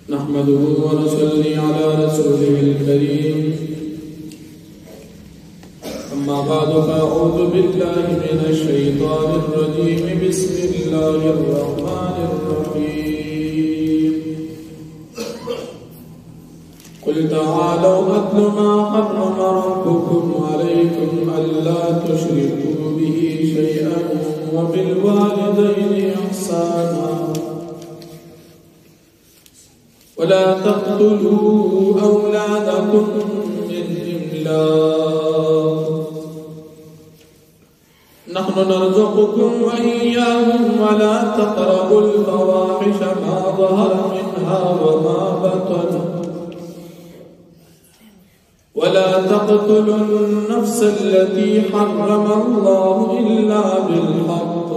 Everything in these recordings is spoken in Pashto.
نحمده ونصلي على رسوله الكريم أما بعد فأعوذ بالله من الشيطان الرجيم بسم الله الرحمن الرحيم قل تعالوا أتل ما حرم ربكم عليكم ألا تشركوا به شيئا وبالوالدين إحسانا ولا تقتلوا أولادكم من إملاق نحن نرزقكم وإياهم ولا تقربوا الفواحش ما ظهر منها وما بطن ولا تقتلوا النفس التي حرم الله إلا بالحق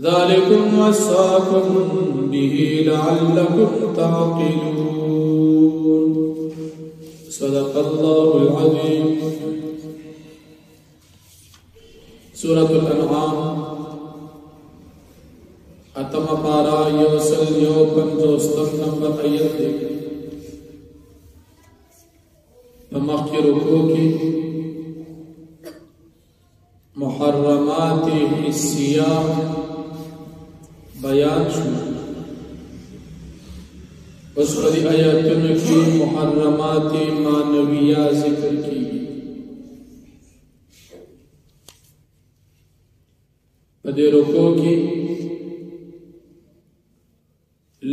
ذلكم وصاكم به لعلكم تعقلون صدق الله العظيم. سورة الأنعام اتم پارا یوسل یو پنځوستم نمبر آیت دی. په مخکې رکوع کې محرمات حسیه بیان شو. اس پر آیاتوں کی محرمات معنویہ ذکر کی. پدے رکوع کی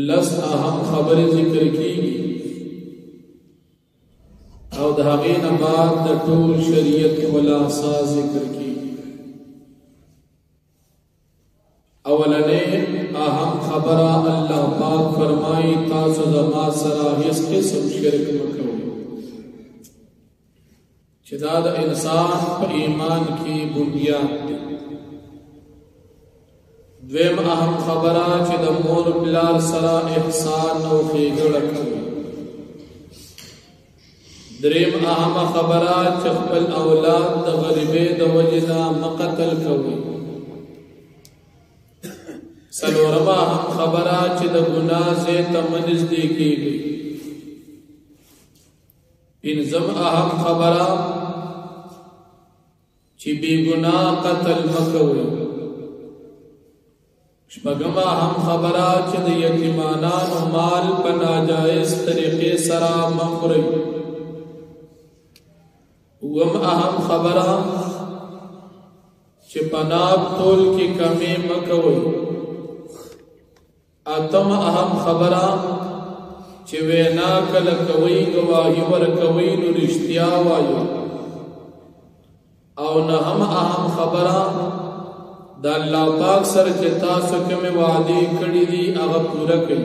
لس اہم خبر ذکر کی او دھاغین بعد دا طول شریعت خلاصہ ذکر کی. اولنے اہم خبرہ اللہ پاک فرمائی تاسو زما سرا اس قسم شرک مکو چدا دا انسان پا ایمان کی بنیاد دی. دویم اہم خبرہ چدا مور پلار سرا احسان و خیگڑ کوئی. دریم اہم خبرہ چخبل اولاد دا غریبے دا وجنا مقتل کوئی. سلورما ہم خبرہ چی دا گناہ سے تمنز دیکھی گئی. پنزم اہم خبرہ چی بی گناہ قتل مکوئی. شپگما ہم خبرہ چی دا یتیمانان و مال پنا جائز طریقے سرا مخوری. وم اہم خبرہ چی پناب طول کی کمی مکوئی. اتم اہم خبرہ چی وینا کل کوئی گواہی ور کوئی نو رشتیا وایو. او نہم اہم خبرہ دا اللہ پاک سر چی تاسو کمی وعدی کڑی دی اغا پورا کئی.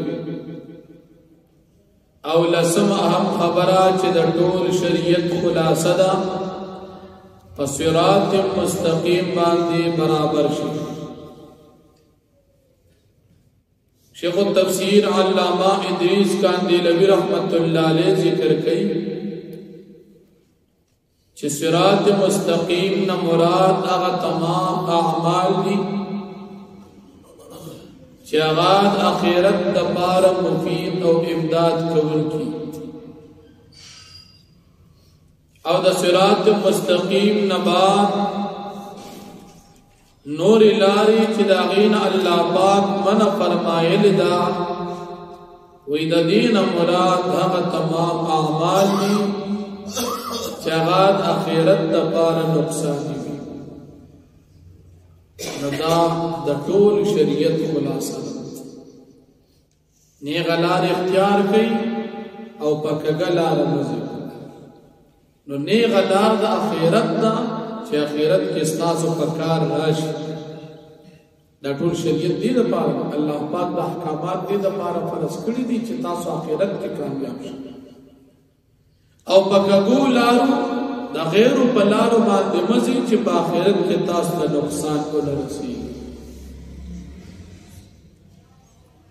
او لسم اہم خبرہ چی دا طول شریعت خلاصہ دا فصراط مستقیم باندی برابر شد. شیخ التفسیر علامہ ادریس کاندیلوی رحمت اللہ علیہ ذکر کئی چھ صراط مستقیم نہ مراد اغا تمام اعمال دی چھ اغاد اخیرت دپار مفید او امداد کون کی. او دا صراط مستقیم نباد نور لاری چی دا غین اللہ پاک من فرمائل دا وی دا دین مراد ہم تمام اعمال دی چاہاد اخیرت دا پار نقصانی بھی. ندا دا طول شریعت خلاصہ نیغلار اختیار کئی او پکگلار مزید نو نیغلار دا اخیرت دا چه اخیرت کے استاسو پکار راش دا طول شریعت دی دا پارا اللہ پاک دا احکامات دی دا پارا فرس کری دی چه تاسو اخیرت کے کامیاب شد. او پکگو لارو دا غیرو پلارو باندی مزید چه با اخیرت کے تاسو دا نقصان کو لرسی.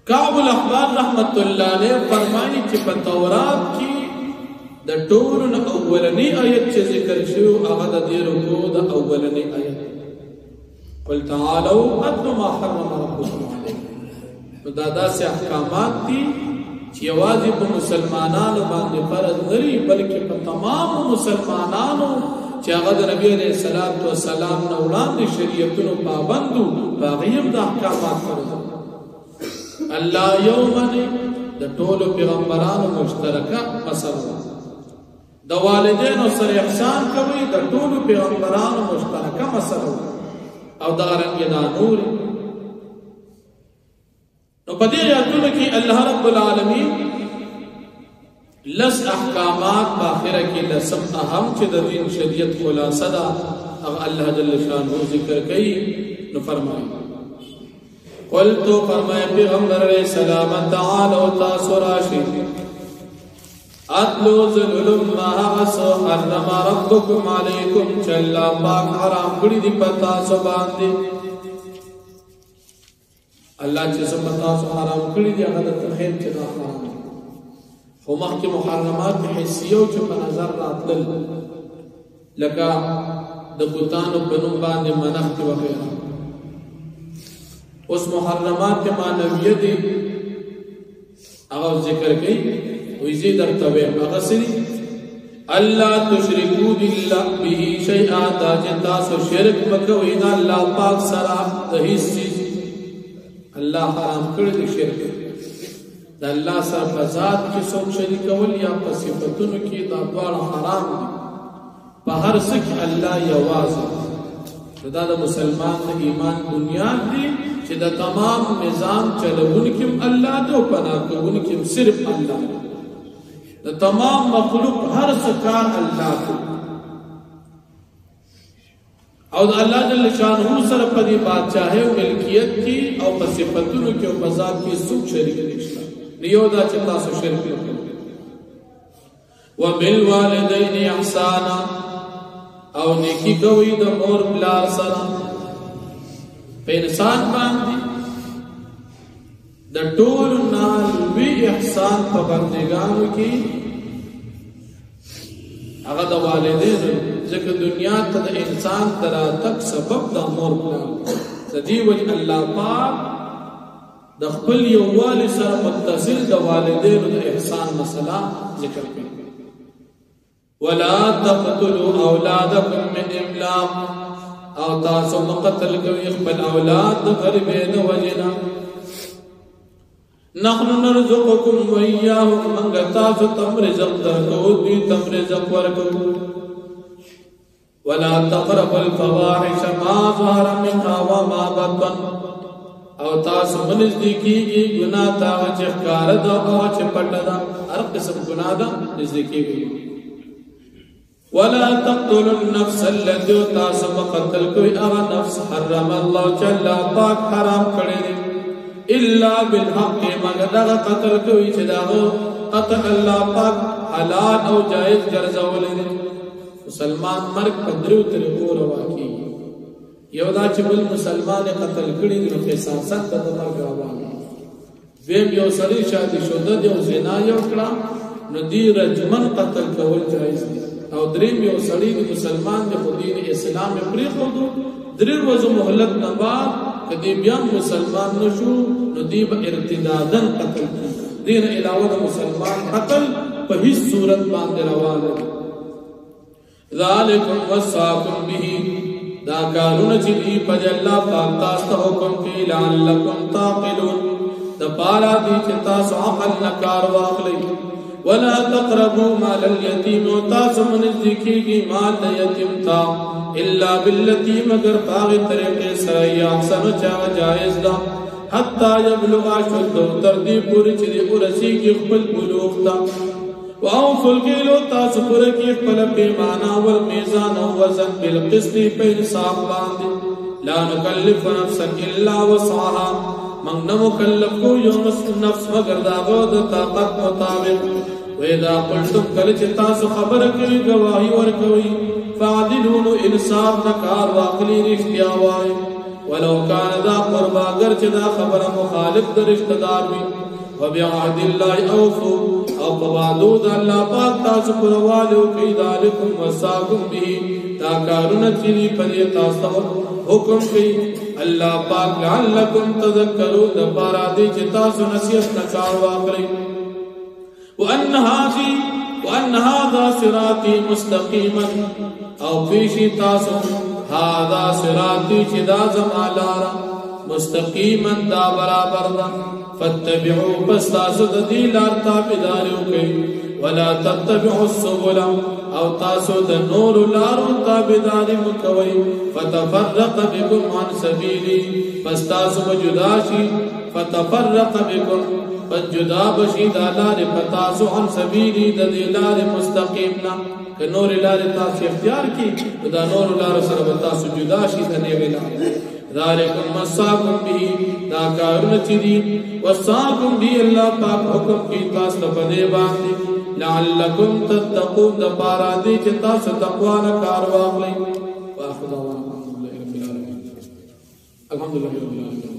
کعب الاحبار رحمت اللہ نے فرمانی چه پا تورات کی دا طولن اولنی آیت چه ذکر شو آغا دا دی رکو دا اولنی آیت قل تعالوا اتل ما حرم ربكم عليكم. دا داسې احکامات دي چې یوازې په مسلمانانو باندې فرض نه دي بلکې په تمامو مسلمانانو چې هغه د نبی علیه السلام نه وړاندې شریعتونو پابندو په هغې هم د احکامات فرض الله یو منې د ټولو پیغمبرانو مشترکه مسله د والدینو سره احسان کوي د ټولو پیغمبرانو مشترکه مسله او دغرنګې دا نور نو په دې آیاتونو کې الله رب العالمین لس احکامات په آخره کې لسم اهم چې د دین شریعت خلاصه ده هغه الله جل شانه ذکر کوي نو فرمایي قلتو فرمائے پیغمبر علیہ السلام تعالو تاسو راشی اتلو ذلولم ما حسو حرم ربکم علیکم چلا پاک حرام کری دی پتاسو باندی اللہ چیزو پتاسو حرام کری دی اغدت خیر چدا حرام خو مخی محرمات حسیو چو پنظر راتلل لکا دبوتانو بنو باندی منخت وغیرہ اس محرمات کے معنویہ دی اگر ذکر گئی ویزی در طویم اگر سری اللہ تشرکو باللہ بھی شیعات آجتا سو شرک مکوینا اللہ پاک سرا دہیس چیز اللہ حرام کردی شرک دا اللہ سر فضاد کی سوک شریکول یا پسیفتن کی دا دوار حرام دی پا ہر سکھ اللہ یوازی دا دا مسلمان دا ایمان بنیاد دی چې دا تمام نظام چلونکم الله دی او پناه کوونکم صرف الله دی دا تمام مخلوق هر څه کار الله کوي او د الله جل شانه سره په دې بادشاہي او ملکیت کې او په صفاتونو کې او په ذات کې څوک شریک نشته نیو دا چې تاسو شرک وکړئ وبالوالدین احسانا او نیکی کوي د مور پلار سره په انسان باندې د ټولو نه لوی احسان په بندګانو کې هغه د والدینو ځکه دنیا ته د انسان دراتک سبب د مور پلار د دې وجه الله پاک د خپل یووالي سره متصل د والدینو د احسان مسله ذکر کړي ولا تقتلوا اولادکم من املاق او تاسو مقتل کوي خپل اولاد د غریبۍ د وجنا نحن نرزقكم وإياهم من تاسو تم رزق درکو دوی تم رزق ورکو ولا تقربوا الفواحش ما ظهر منها وما بطن او تاسو نزدیکیږي ګناه تا چې ښکار ده او چې پټ ده هر قسم ګناه ده نزدیکیږي ولا تقتلوا النفس التي تاسو قتل کوي هغه نفس حرم الله جل پاک حرام کړی الا بالحق مگر دا قتل کوي چې دا قتل الله پاک حلال او جائز ګرځولې مسلمان مرګ په درو طریقو روا کیږي یو دا چې بل مسلمان قتل کړي نو قصاص ته د مرګ روان ویم یو سړی شادي شوه د یو زنا یو کړه نو دی رجمن قتل کول جایز دي او دریم یو سړی د مسلمان د دین اسلام پرې خو درې ورځې مهلت نه بعد کدی بیا مسلمان نشو نو دی به ارتدادن قتل دین علاوه د مسلمان قتل په هیڅ صورت باندې روان دی ذالکم وصاکم به دا کارونه چې دی په الله پاک تاسو حکم کوي لعلکم تعقلون د پارا دي چې تاسو عقل نه کار واخلئ ولا تقربوا مال اليتيم تاسو نزدیکیږي مال د یتیم تا الا بالتي مگر باغ طریقې سره احسن چا جائز ده حتا يبلغ اشد تر دې پورې چې ورسیږي خپل بلوغ ته واوفوا الكيل تاسو پورې کې خپل پیمانه او میزان او وزن بالقسط په انصاف باندې لا نكلف نفسا الا وسعها من نمکلف کو یو نفس مگر داغو د طاقت مطابق وإذا قلتم کل چې تاسو خبره کوي گواہی ورکوي فعدلوا انصاف نکار واقلی رښتیا وایي ولو كان ذا قربا اگر چې دا خبره مخالف د رشتہ دار وي وبعهد الله اوفوا او بوعدو د الله پاک تاسو پرواله کوي ذالکم وصاکم به دا کارونه چې په تاسو حکم کی اللہ پاک لعلکم تذکرون دپارا دی چتاسو نصیحت نکار واقعی وان هذا صراطی مستقیما او پیشی تاسو هذا صراطی چدا زمالارا مستقیما دا برابر دا فاتبعوا پس تاسو دی لار تابداریو کئی ولا تتبعوا السبل او تاسو د نور لارو تابداری مکوئی فتفرق بكم عن سبیلی پس تاسو جداشی فتفرق بكم پس جدا بشی دا لار پتاسو عن سبیلی دا دی لار مستقیمنا کہ نور لار تاسو اختیار کی دا نور لار سر بتاسو جداشی دا نیوی لار ذالکم وصاکم بھی دا کارن چیدین وصاکم بھی اللہ پاک حکم کی تاست پدے باندی لعلکم تتقون دپارا دی چتا ستقوان کارواغ لئی وآخذ دعوانا الحمدللہ رب العالمین